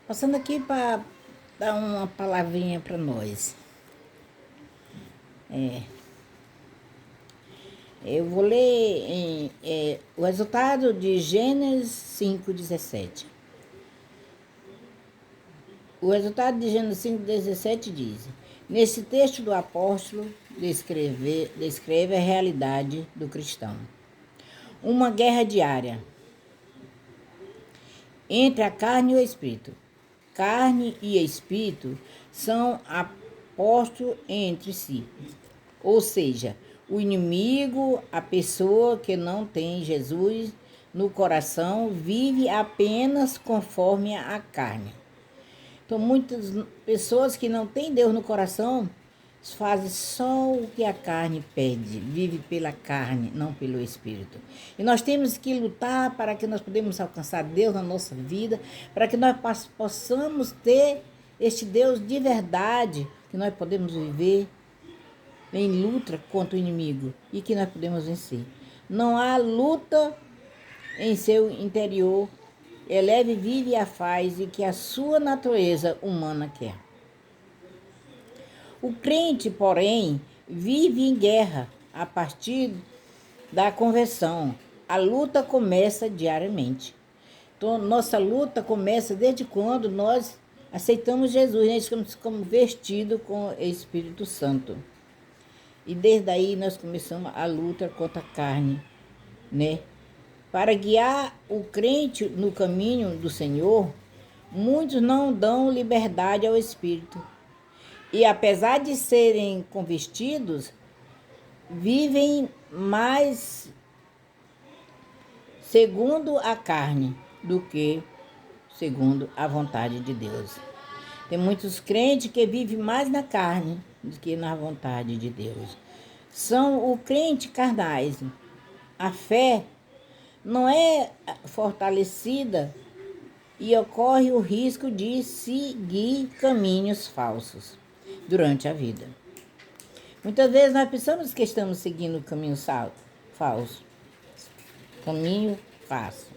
Passando aqui para dar uma palavrinha para nós. Eu vou ler o resultado de Gênesis 5:17. O resultado de Gênesis 5:17 diz: nesse texto do apóstolo descreve a realidade do cristão. Uma guerra diária entre a carne e o espírito. Carne e espírito são opostos entre si. Ou seja, o inimigo, a pessoa que não tem Jesus no coração, vive apenas conforme a carne. Então, muitas pessoas que não têm Deus no coração fazem só o que a carne pede, vive pela carne, não pelo Espírito. E nós temos que lutar para que nós podemos alcançar Deus na nossa vida, para que nós possamos ter este Deus de verdade, que nós podemos viver em luta contra o inimigo e que nós podemos vencer. Não há luta em seu interior, eleve, vive e a faz e que a sua natureza humana quer. O crente, porém, vive em guerra a partir da conversão. A luta começa diariamente. Então, nossa luta começa desde quando nós aceitamos Jesus, nós ficamos vestidos com o Espírito Santo. E desde aí nós começamos a luta contra a carne, né? Para guiar o crente no caminho do Senhor, muitos não dão liberdade ao Espírito. E apesar de serem convertidos, vivem mais segundo a carne do que segundo a vontade de Deus. Tem muitos crentes que vivem mais na carne do que na vontade de Deus. São o crente carnais. A fé não é fortalecida e ocorre o risco de seguir caminhos falsos durante a vida. Muitas vezes nós pensamos que estamos seguindo o caminho falso. Caminho fácil.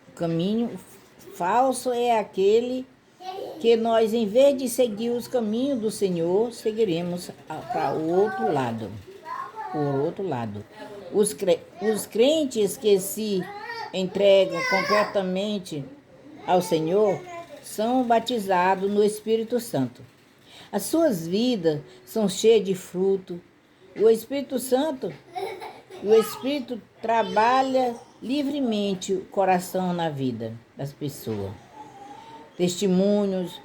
O caminho falso é aquele que nós, em vez de seguir os caminhos do Senhor, seguiremos para o outro lado. Por outro lado. Os crentes que se entregam completamente ao Senhor são batizados no Espírito Santo. As suas vidas são cheias de fruto. O Espírito Santo, o Espírito trabalha livremente o coração na vida das pessoas. Testemunhos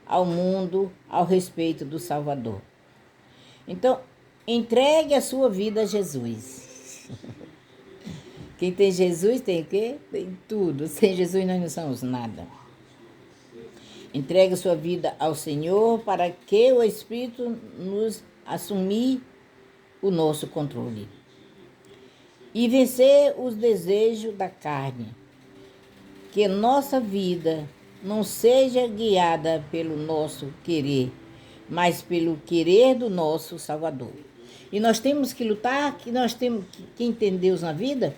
ao mundo ao respeito do Salvador. Então, entregue a sua vida a Jesus. Quem tem Jesus tem o quê? Tem tudo. Sem Jesus nós não somos nada. Entregue a sua vida ao Senhor para que o Espírito nos assumir o nosso controle. E vencer os desejos da carne. Que nossa vida não seja guiada pelo nosso querer, mas pelo querer do nosso Salvador. E nós temos que lutar, que nós temos que, quem tem Deus na vida,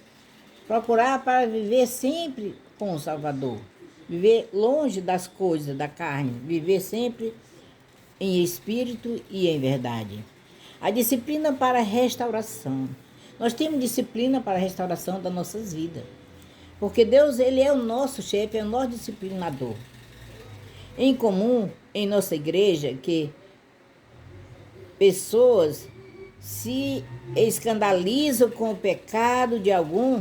procurar para viver sempre com o Salvador. Viver longe das coisas da carne, viver sempre em espírito e em verdade. A disciplina para a restauração. Nós temos disciplina para a restauração das nossas vidas. Porque Deus, Ele é o nosso chefe, é o nosso disciplinador. Em comum, em nossa igreja, que pessoas se escandalizam com o pecado de algum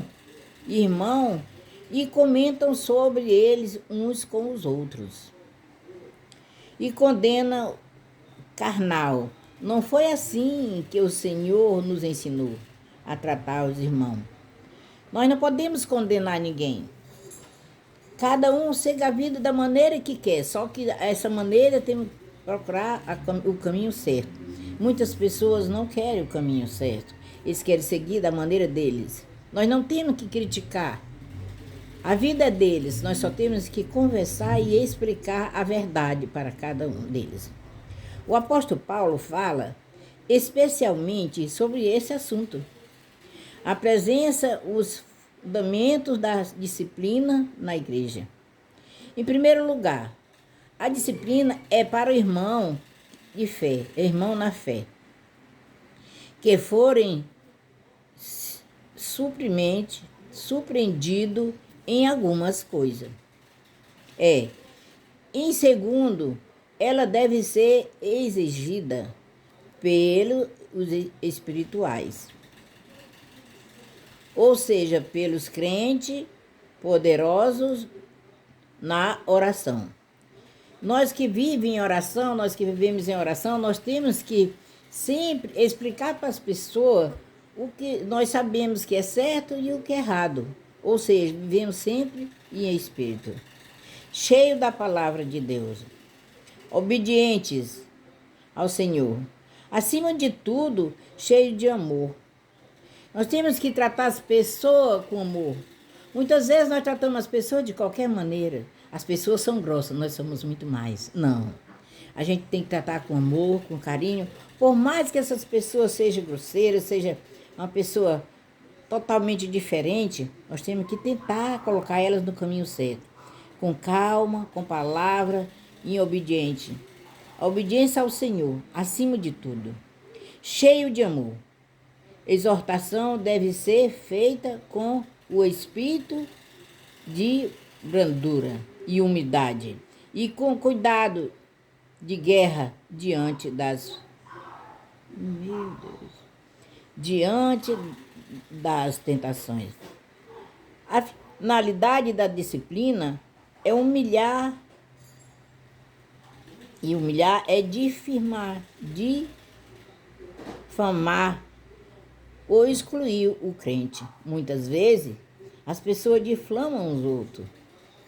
irmão e comentam sobre eles uns com os outros. E condenam carnal. Não foi assim que o Senhor nos ensinou a tratar os irmãos. Nós não podemos condenar ninguém. Cada um segue a vida da maneira que quer, só que essa maneira tem que procurar o caminho certo. Muitas pessoas não querem o caminho certo, eles querem seguir da maneira deles. Nós não temos que criticar. A vida é deles, nós só temos que conversar e explicar a verdade para cada um deles. O apóstolo Paulo fala especialmente sobre esse assunto. Apresenta fundamentos da disciplina na igreja. Em primeiro lugar, a disciplina é para o irmão de fé, irmão na fé, que forem surpreendido em algumas coisas. Em segundo, ela deve ser exigida pelos espirituais, ou seja, pelos crentes poderosos na oração. Nós que vivemos em oração, nós temos que sempre explicar para as pessoas o que nós sabemos que é certo e o que é errado. Ou seja, vivemos sempre em espírito, cheio da palavra de Deus, obedientes ao Senhor. Acima de tudo, cheio de amor. Nós temos que tratar as pessoas com amor. Muitas vezes nós tratamos as pessoas de qualquer maneira. As pessoas são grossas, nós somos muito mais. Não. A gente tem que tratar com amor, com carinho. Por mais que essas pessoas sejam grosseiras, seja uma pessoa totalmente diferente, nós temos que tentar colocar elas no caminho certo. Com calma, com palavra e obediente. A obediência ao Senhor, acima de tudo. Cheio de amor. Exortação deve ser feita com o espírito de brandura e umidade e com cuidado de guerra diante das tentações. A finalidade da disciplina é humilhar, e humilhar é difamar ou excluir o crente. Muitas vezes, as pessoas difamam os outros,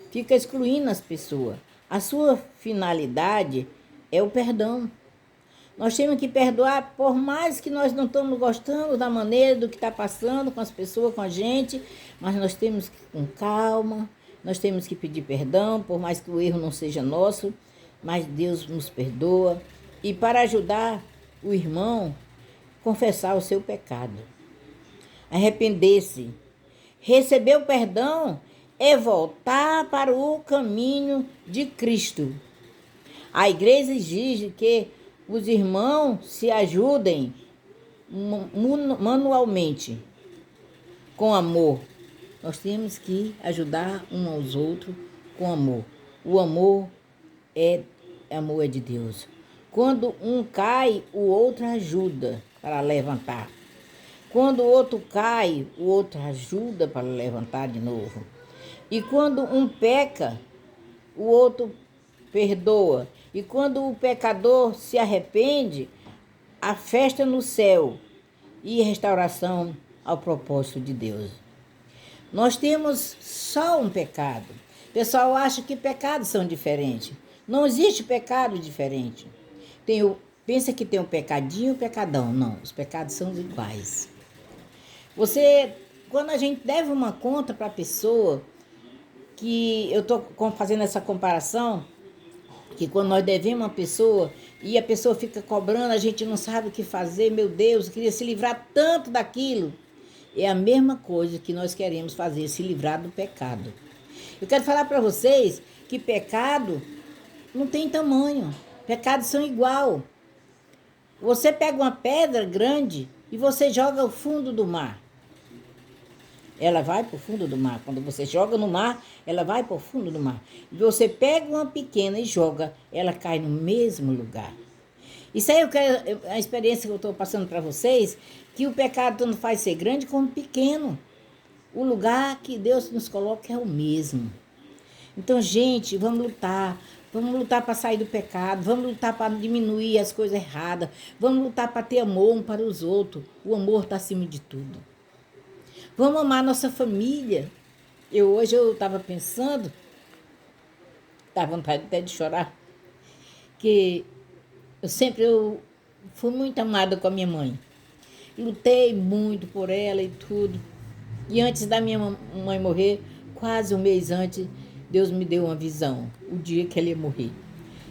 fica excluindo as pessoas. A sua finalidade é o perdão. Nós temos que perdoar, por mais que nós não estamos gostando da maneira do que está passando com as pessoas, com a gente, mas nós temos que, com calma, nós temos que pedir perdão, por mais que o erro não seja nosso, mas Deus nos perdoa. E para ajudar o irmão, confessar o seu pecado, arrepender-se. Receber o perdão é voltar para o caminho de Cristo. A igreja exige que os irmãos se ajudem manualmente, com amor. Nós temos que ajudar uns aos outros com amor. O amor é de Deus. Quando um cai, o outro ajuda para levantar. Quando o outro cai, o outro ajuda para levantar de novo. E quando um peca, o outro perdoa. E quando o pecador se arrepende, há festa no céu e restauração ao propósito de Deus. Nós temos só um pecado. O pessoal acha que pecados são diferentes. Não existe pecado diferente. Pensa que tem um pecadinho e um pecadão. Não, os pecados são iguais. Quando a gente deve uma conta para a pessoa, que eu estou fazendo essa comparação, que quando nós devemos uma pessoa e a pessoa fica cobrando, a gente não sabe o que fazer, meu Deus, queria se livrar tanto daquilo. É a mesma coisa que nós queremos fazer, se livrar do pecado. Eu quero falar para vocês que pecado não tem tamanho, pecados são igual. Você pega uma pedra grande e você joga ao fundo do mar. Ela vai para o fundo do mar. Quando você joga no mar, ela vai para o fundo do mar. E você pega uma pequena e joga, ela cai no mesmo lugar. Isso aí a experiência que eu estou passando para vocês, que o pecado tanto faz ser grande como pequeno. O lugar que Deus nos coloca é o mesmo. Então, gente, vamos lutar para sair do pecado, vamos lutar para diminuir as coisas erradas, vamos lutar para ter amor um para os outros. O amor está acima de tudo. Vamos amar nossa família. Hoje eu estava pensando, dá vontade até de chorar, que eu fui muito amada com a minha mãe. Lutei muito por ela e tudo. E antes da minha mãe morrer, quase um mês antes, Deus me deu uma visão, o dia que ela ia morrer.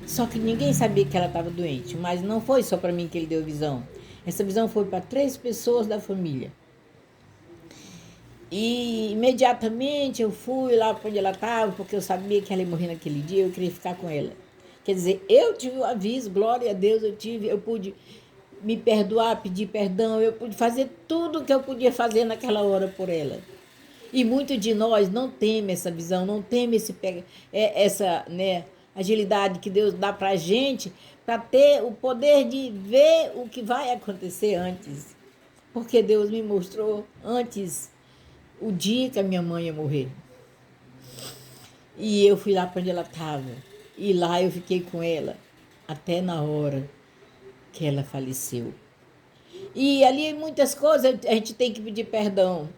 Só que ninguém sabia que ela estava doente, mas não foi só para mim que ele deu visão. Essa visão foi para 3 pessoas da família. E imediatamente eu fui lá para onde ela estava, porque eu sabia que ela ia morrer naquele dia, eu queria ficar com ela. Quer dizer, eu tive o aviso, glória a Deus, eu pude me perdoar, pedir perdão, eu pude fazer tudo o que eu podia fazer naquela hora por ela. E muitos de nós não temem essa visão, não temem essa, né, agilidade que Deus dá para a gente, para ter o poder de ver o que vai acontecer antes. Porque Deus me mostrou antes o dia que a minha mãe ia morrer. E eu fui lá para onde ela estava. E lá eu fiquei com ela até na hora que ela faleceu. E ali muitas coisas a gente tem que pedir perdão.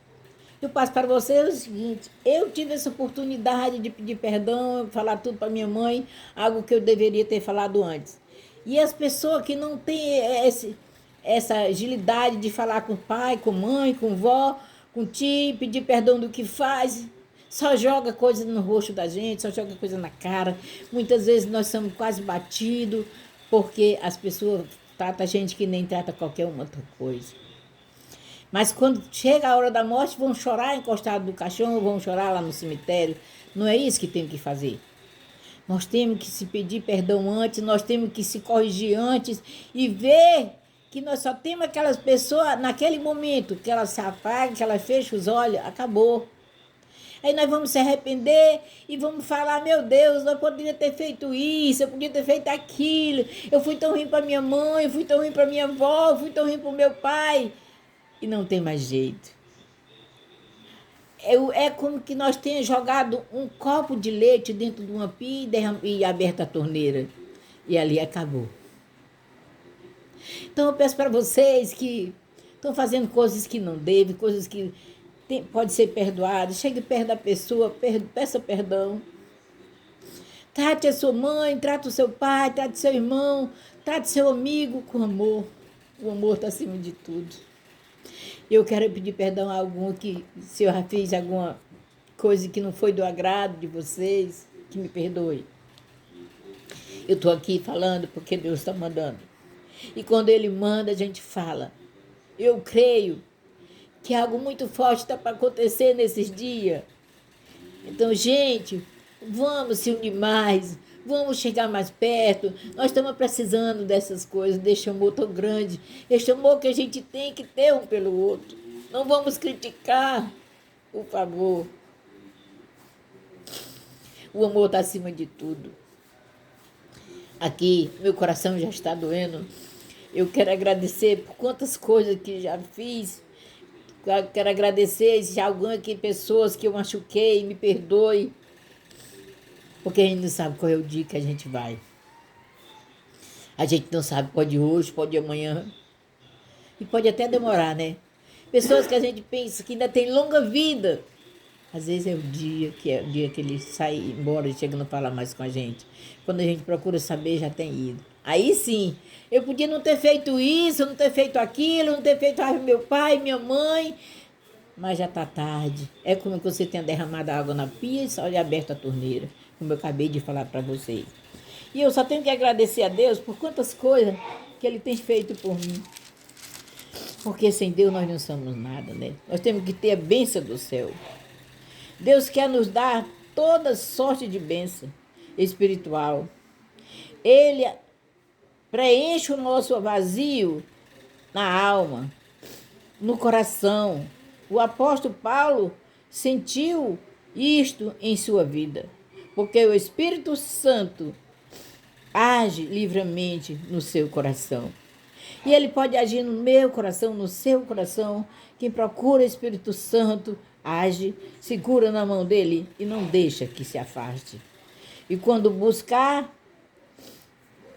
Eu passo para você o seguinte, eu tive essa oportunidade de pedir perdão, falar tudo para minha mãe, algo que eu deveria ter falado antes. E as pessoas que não têm essa agilidade de falar com o pai, com mãe, com vó, com tio, pedir perdão do que faz, só joga coisa no rosto da gente, só joga coisa na cara. Muitas vezes nós somos quase batidos, porque as pessoas tratam a gente que nem trata qualquer outra coisa. Mas quando chega a hora da morte, vão chorar encostado no caixão, vão chorar lá no cemitério. Não é isso que tem que fazer. Nós temos que se pedir perdão antes, nós temos que se corrigir antes e ver que nós só temos aquelas pessoas naquele momento que ela se apaga, que ela fecha os olhos, acabou. Aí nós vamos se arrepender e vamos falar, meu Deus, eu poderia ter feito isso, eu podia ter feito aquilo, eu fui tão ruim para minha mãe, eu fui tão ruim para minha avó, eu fui tão ruim para o meu pai. E não tem mais jeito. É como que nós tenhamos jogado um copo de leite dentro de uma pia e aberto a torneira. E ali acabou. Então eu peço para vocês que estão fazendo coisas que não devem, coisas que pode ser perdoadas. Chegue perto da pessoa, peça perdão. Trate a sua mãe, trate o seu pai, trate seu irmão, trate seu amigo com amor. O amor está acima de tudo. Eu quero pedir perdão a algum que, se eu já fiz alguma coisa que não foi do agrado de vocês, que me perdoe. Eu estou aqui falando porque Deus está mandando. E quando Ele manda, a gente fala. Eu creio que algo muito forte está para acontecer nesses dias. Então, gente, vamos se unir mais, vamos chegar mais perto. Nós estamos precisando dessas coisas, desse amor tão grande, esse amor que a gente tem que ter um pelo outro. Não vamos criticar, por favor. O amor está acima de tudo. Aqui, meu coração já está doendo. Eu quero agradecer por quantas coisas que já fiz. Quero agradecer se alguém aqui, pessoas que eu machuquei, me perdoe. Porque a gente não sabe qual é o dia que a gente vai. A gente não sabe, pode hoje, pode amanhã. E pode até demorar, né? Pessoas que a gente pensa que ainda tem longa vida. Às vezes é o dia que ele sai embora e chega a não falar mais com a gente. Quando a gente procura saber, já tem ido. Aí sim, eu podia não ter feito isso, não ter feito aquilo, não ter feito meu pai, minha mãe. Mas já está tarde. É como que você tenha derramado água na pia e só aberto a torneira. Como eu acabei de falar para vocês. E eu só tenho que agradecer a Deus por quantas coisas que Ele tem feito por mim. Porque sem Deus nós não somos nada, né? Nós temos que ter a bênção do céu. Deus quer nos dar toda sorte de bênção espiritual. Ele preenche o nosso vazio na alma, no coração. O apóstolo Paulo sentiu isto em sua vida, porque o Espírito Santo age livremente no seu coração. E ele pode agir no meu coração, no seu coração. Quem procura o Espírito Santo age, segura na mão dele e não deixa que se afaste. E quando buscar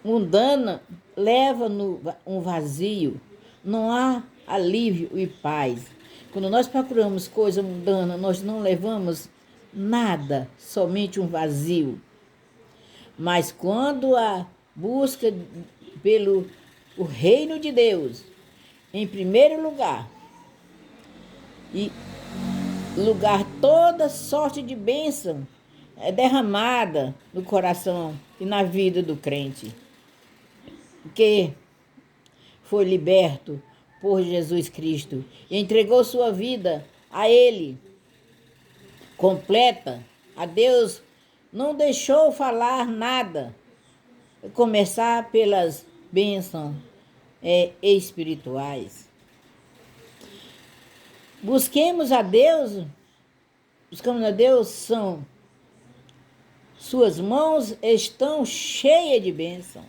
mundana, leva no um vazio. Não há alívio e paz. Quando nós procuramos coisa mundana, nós não levamos nada, somente um vazio. Mas quando a busca pelo o reino de Deus, em primeiro lugar, e lugar toda sorte de bênção é derramada no coração e na vida do crente, que foi liberto por Jesus Cristo e entregou sua vida a Ele. completa, a Deus não deixou falar nada, começar pelas bênçãos espirituais. Buscamos a Deus, são suas mãos estão cheias de bênção.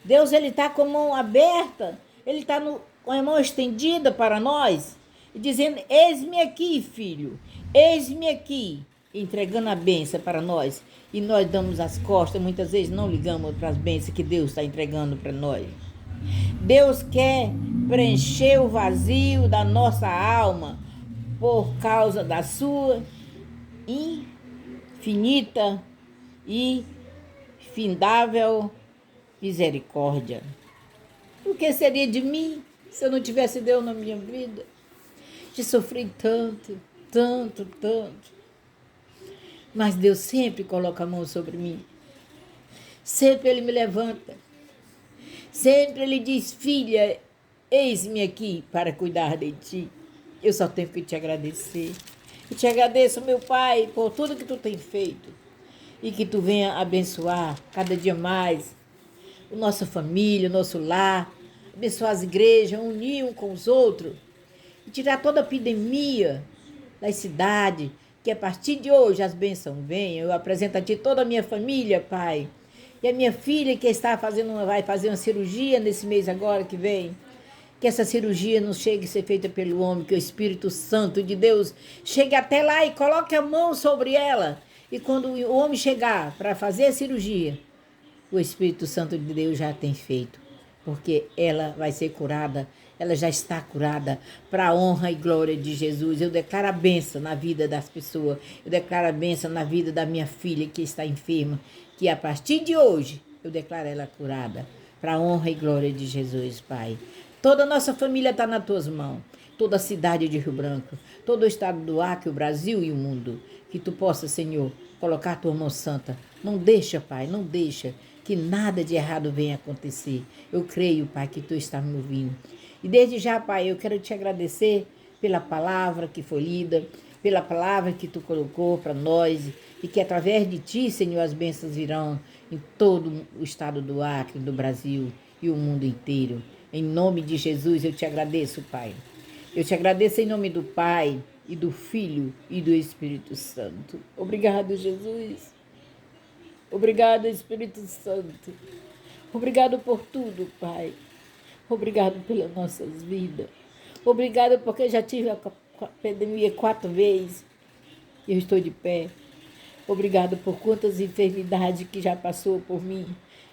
Deus, ele está com a mão aberta, ele está com a mão estendida para nós, dizendo: eis-me aqui, filho, eis-me aqui, entregando a bênção para nós. E nós damos as costas, muitas vezes não ligamos para as bênçãos que Deus está entregando para nós. Deus quer preencher o vazio da nossa alma por causa da sua infinita e findável misericórdia. O que seria de mim se eu não tivesse Deus na minha vida? Já sofri tanto, tanto, tanto. Mas Deus sempre coloca a mão sobre mim. Sempre Ele me levanta. Sempre Ele diz: filha, eis-me aqui para cuidar de ti. Eu só tenho que te agradecer. Eu te agradeço, meu Pai, por tudo que tu tem feito. E que tu venha abençoar cada dia mais a nossa família, o nosso lar. Abençoar as igrejas, unir um com os outros. E tirar toda a epidemia das cidades. Que a partir de hoje as bênçãos venham. Eu apresento a ti toda a minha família, Pai. E a minha filha que vai fazer uma cirurgia nesse mês agora que vem. Que essa cirurgia não chegue a ser feita pelo homem, que o Espírito Santo de Deus chegue até lá e coloque a mão sobre ela. E quando o homem chegar para fazer a cirurgia, o Espírito Santo de Deus já tem feito. Porque ela vai ser curada, ela já está curada para a honra e glória de Jesus. Eu declaro a bênção na vida das pessoas. Eu declaro a bênção na vida da minha filha que está enferma. Que a partir de hoje eu declaro ela curada para a honra e glória de Jesus, Pai. Toda a nossa família está nas tuas mãos. Toda a cidade de Rio Branco, todo o estado do Acre, o Brasil e o mundo. Que tu possa, Senhor, colocar a tua mão santa. Não deixa, Pai, não deixa que nada de errado venha acontecer. Eu creio, Pai, que tu está me ouvindo. E desde já, Pai, eu quero te agradecer pela palavra que foi lida, pela palavra que tu colocou para nós, e que através de ti, Senhor, as bênçãos virão em todo o estado do Acre, do Brasil e o mundo inteiro. Em nome de Jesus, eu te agradeço, Pai. Eu te agradeço em nome do Pai, e do Filho, e do Espírito Santo. Obrigado, Jesus. Obrigado, Espírito Santo. Obrigado por tudo, Pai. Obrigado pelas nossas vidas. Obrigado porque já tive a pandemia 4 vezes e eu estou de pé. Obrigado por quantas enfermidades que já passou por mim.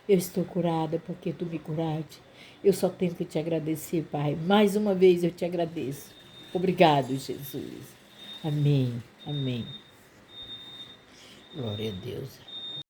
Eu estou curada porque tu me curaste. Eu só tenho que te agradecer, Pai. Mais uma vez eu te agradeço. Obrigado, Jesus. Amém. Amém. Glória a Deus.